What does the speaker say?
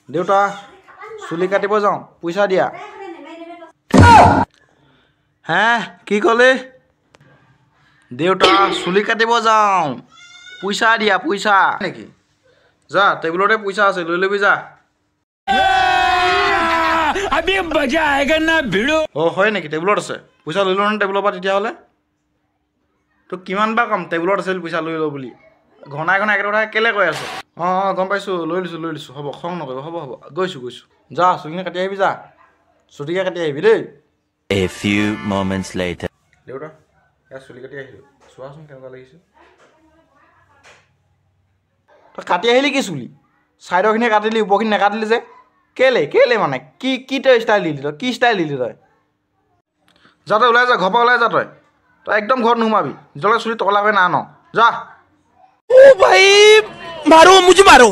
দেউতা চুলি কাটিব যাওঁ পইচা দিয়া হে কি ক'লে দেউতা চুলি কাটিব যাওঁ পইচা দিয়া পইচা নেকি যা টেবুলতে পইচা আছে লৈ ল'বি যা अभी मजा आएगा ना भिड़ो অ হয় নেকি টেবুলত আছে পইচা লৈ লওঁ টেবুলৰ পৰা তেতিয়াহ'লে তোক কিমানবাৰ ক'ম টেবুলত আছিল পইচা লৈ ল বুলি ঘনাই ঘনাই একেটা কথা কেলে কৈ আছ অঁ গম পাইছোঁ লৈ লৈছোঁ হ'ব খং নকৰিব হ'ব গৈছোঁ যা চুলিখিনি কাটি আহিবি যা চুটিকৈ কাটি আহিবি দেই A few moments later. দেউতা ইয়াৰ চুলি কাটি আহিলোঁ চোৱাচোন কেনেকুৱা লাগিছে তই কাটি আহিলি কি চুলি ছাইডৰখিনি কাটিলি ওপৰখিনি নেকাটিলি যে কেলে মানে কি তই ষ্টাইল দিলি তই কি ষ্টাইল দিলি তই যা তই ওলাই যা ঘৰৰ পৰা ওলাই যা তই একদম ঘৰত নোসোমাবি নিজলৈ চুলি টকলা কৰি না আন যা ओ भाई मारो मुझे मारो